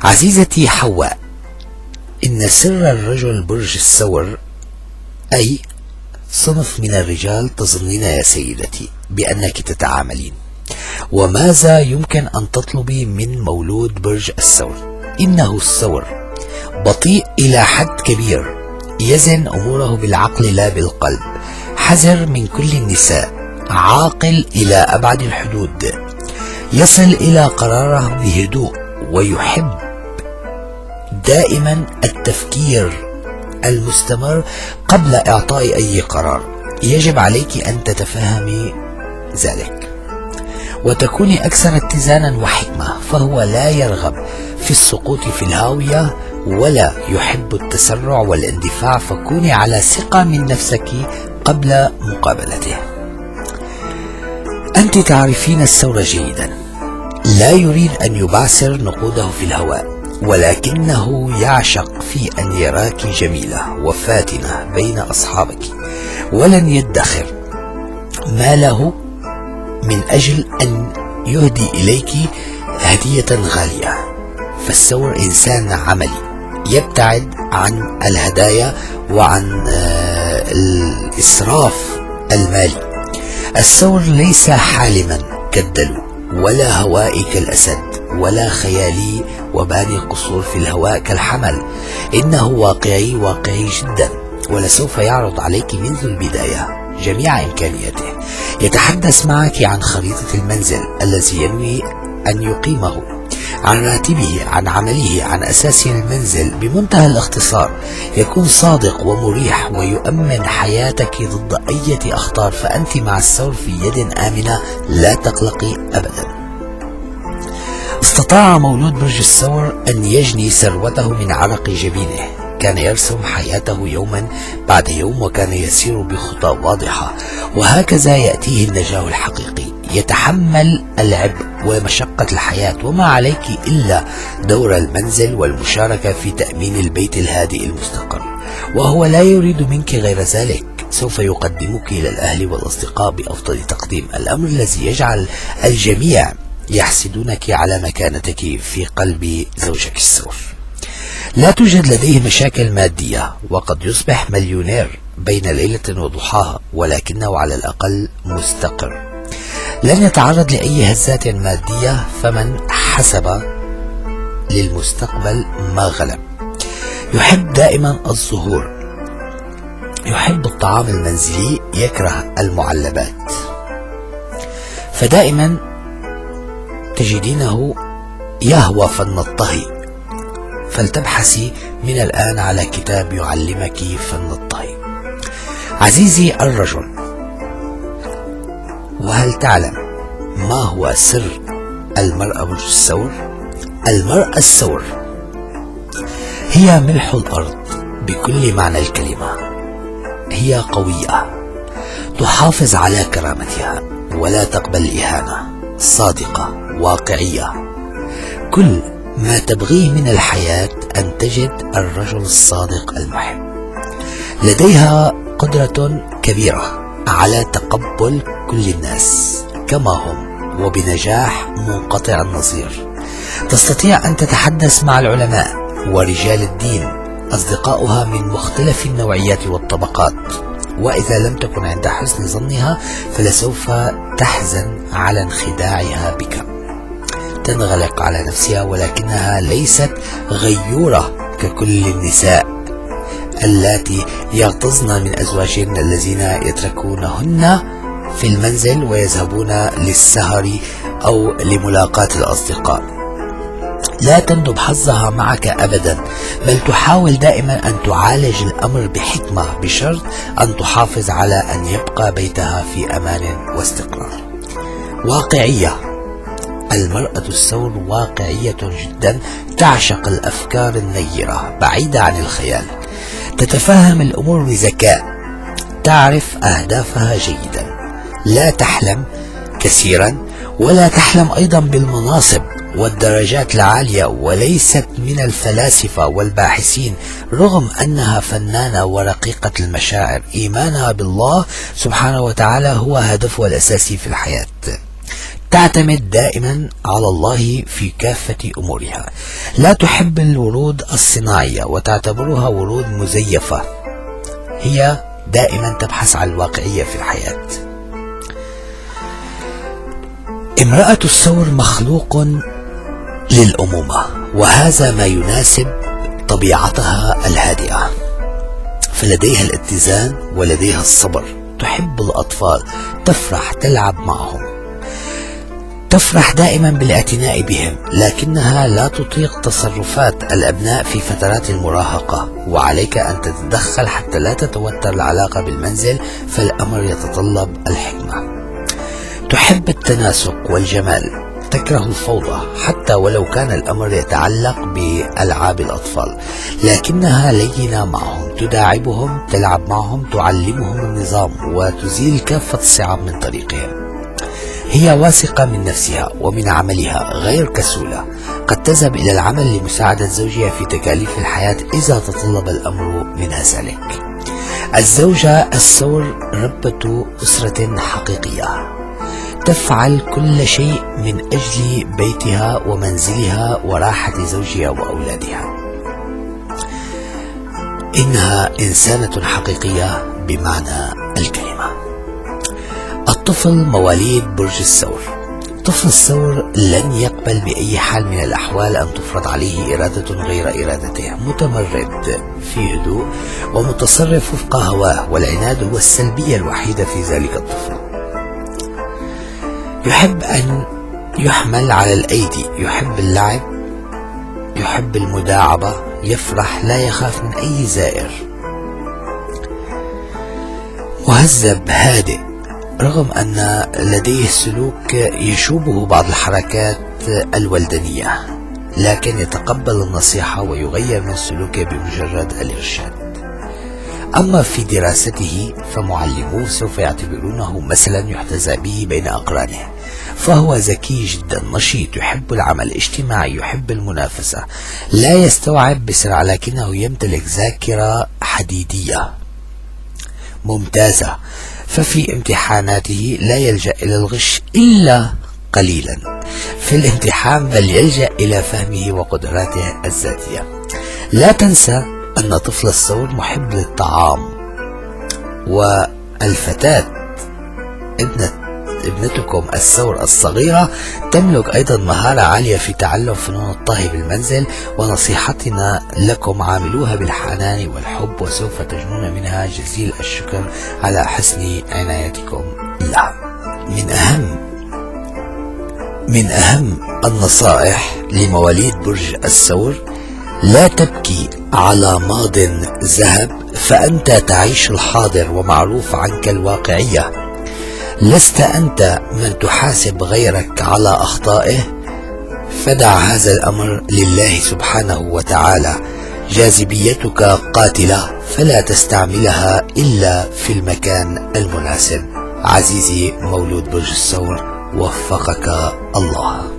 عزيزتي حواء، إن سر الرجل برج الثور أي صنف من الرجال تظنين يا سيدتي بأنك تتعاملين. وماذا يمكن أن تطلبي من مولود برج الثور؟ إنه الثور بطيء إلى حد كبير، يزن أموره بالعقل لا بالقلب، حذر من كل النساء، عاقل إلى أبعد الحدود، يصل إلى قراره بهدوء، ويحب دائما التفكير المستمر قبل إعطاء أي قرار. يجب عليك أن تتفهمي ذلك وتكوني أكثر اتزانا وحكمة، فهو لا يرغب في السقوط في الهاوية ولا يحب التسرع والاندفاع، فكوني على ثقة من نفسك قبل مقابلته. أنت تعرفين الثور جيدا، لا يريد أن يبعثر نقوده في الهواء، ولكنه يعشق في أن يراك جميلة وفاتنة بين أصحابك، ولن يدخر ماله من أجل أن يهدي إليك هدية غالية. فالثور إنسان عملي يبتعد عن الهدايا وعن الإسراف المالي. الثور ليس حالما كالدلو، ولا هوائي كالأسد، ولا خيالي وباني قصور في الهواء كالحمل. إنه واقعي جدا، ولسوف يعرض عليك منذ البداية جميع إمكانياته. يتحدث معك عن خريطة المنزل الذي ينوي أن يقيمه، عن راتبه، عن عمله، عن أساس المنزل بمنتهى الاختصار. يكون صادق ومريح ويؤمن حياتك ضد أي أخطار، فأنت مع الثور في يد آمنة، لا تقلقي أبدا. استطاع مولود برج الثور أن يجني ثروته من عرق جبينه، كان يرسم حياته يوما بعد يوم، وكان يسير بخطى واضحة، وهكذا يأتيه النجاح الحقيقي. يتحمل العبء ومشقة الحياة، وما عليك إلا دور المنزل والمشاركة في تأمين البيت الهادئ المستقر، وهو لا يريد منك غير ذلك. سوف يقدمك إلى الأهل والأصدقاء بأفضل تقديم، الأمر الذي يجعل الجميع يحسدونك على مكانتك في قلب زوجك الثور. لا توجد لديه مشاكل مادية، وقد يصبح مليونير بين ليلة وضحاها، ولكنه على الأقل مستقر. لن يتعرض لأي هزات مادية، فمن حسب للمستقبل ما غلب. يحب دائما الظهور، يحب الطعام المنزلي، يكره المعلبات، فدائما تجدينه يهوى فن الطهي. فلتبحثي من الآن على كتاب يعلمك فن الطهي. عزيزي الرجل، وهل تعلم ما هو سر المرأة برج الثور؟ المرأة الثور هي ملح الأرض بكل معنى الكلمة. هي قوية، تحافظ على كرامتها ولا تقبل الإهانة، صادقة، واقعية. كل ما تبغيه من الحياة أن تجد الرجل الصادق المحب. لديها قدرة كبيرة على تقبل كل الناس كما هم، وبنجاح منقطع النظير. تستطيع أن تتحدث مع العلماء ورجال الدين، أصدقاؤها من مختلف النوعيات والطبقات، وإذا لم تكن عند حسن ظنها فلسوف تحزن على انخداعها بك. تنغلق على نفسها، ولكنها ليست غيورة ككل النساء اللاتي يغتظن من أزواجهن الذين يتركونهن في المنزل ويذهبون للسهر أو لملاقاة الأصدقاء. لا تندب حظها معك أبدا، بل تحاول دائما أن تعالج الأمر بحكمة، بشرط أن تحافظ على أن يبقى بيتها في أمان واستقرار. واقعية، المرأة الثور واقعية جدا، تعشق الأفكار النيرة بعيدة عن الخيال، تتفهم الأمور بذكاء، تعرف أهدافها جيدا، لا تحلم كثيرا، ولا تحلم أيضا بالمناصب والدرجات العالية، وليست من الفلاسفة والباحثين، رغم أنها فنانة ورقيقة المشاعر. إيمانها بالله سبحانه وتعالى هو هدفها الأساسي في الحياة. تعتمد دائما على الله في كافة أمورها. لا تحب الورود الصناعية وتعتبرها ورود مزيفة. هي دائما تبحث عن الواقعية في الحياة. امرأة الثور مخلوق للأمومة، وهذا ما يناسب طبيعتها الهادئة، فلديها الاتزان ولديها الصبر. تحب الأطفال، تفرح تلعب معهم، تفرح دائما بالاعتناء بهم، لكنها لا تطيق تصرفات الأبناء في فترات المراهقة، وعليك أن تتدخل حتى لا تتوتر العلاقة بالمنزل، فالأمر يتطلب الحكمة. تحب التناسق والجمال، تكره الفوضى حتى ولو كان الأمر يتعلق بألعاب الأطفال، لكنها لينة معهم، تداعبهم، تلعب معهم، تعلمهم النظام وتزيل كافة الصعاب من طريقهم. هي واثقة من نفسها ومن عملها، غير كسولة، قد تذهب إلى العمل لمساعدة زوجها في تكاليف الحياة إذا تطلب الأمر منها ذلك. الزوجة الثور ربة أسرة حقيقية، تفعل كل شيء من أجل بيتها ومنزلها وراحة زوجها وأولادها. إنها إنسانة حقيقية بمعنى الكلمة. الطفل مواليد برج الثور. طفل الثور لن يقبل بأي حال من الأحوال أن تفرض عليه إرادة غير إرادته، متمرد في هدوء ومتصرف وفق هواه، والعناد هو السلبية الوحيدة في ذلك الطفل. يحب أن يحمل على الأيدي، يحب اللعب، يحب المداعبة، يفرح، لا يخاف من أي زائر. مهذب هادئ، رغم أن لديه سلوك يشوبه بعض الحركات الولدانية، لكن يتقبل النصيحة ويغير من سلوكه بمجرد الإرشاد. أما في دراسته فمعلموه سوف يعتبرونه مثلا يحتذى به بين أقرانه، فهو ذكي جدا، نشيط، يحب العمل، اجتماعي، يحب المنافسة، لا يستوعب بسرعة، لكنه يمتلك ذاكرة حديدية ممتازة، ففي امتحاناته لا يلجأ إلى الغش إلا قليلا في الامتحان، بل يلجأ إلى فهمه وقدراته الذاتية. لا تنسى أن طفل الثور محب للطعام، والفتاة ابنتكم الثور الصغيرة تملك أيضا مهارة عالية في تعلم فنون الطهي بالمنزل، ونصيحتنا لكم عاملوها بالحنان والحب، وسوف تجنون منها جزيل الشكر على حسن عنايتكم لها. من أهم النصائح لمواليد برج الثور: لا تبكي على ماض ذهب، فأنت تعيش الحاضر ومعروف عنك الواقعية. لست أنت من تحاسب غيرك على أخطائه، فدع هذا الأمر لله سبحانه وتعالى. جاذبيتك قاتلة، فلا تستعملها إلا في المكان المناسب. عزيزي مولود برج الثور، وفقك الله.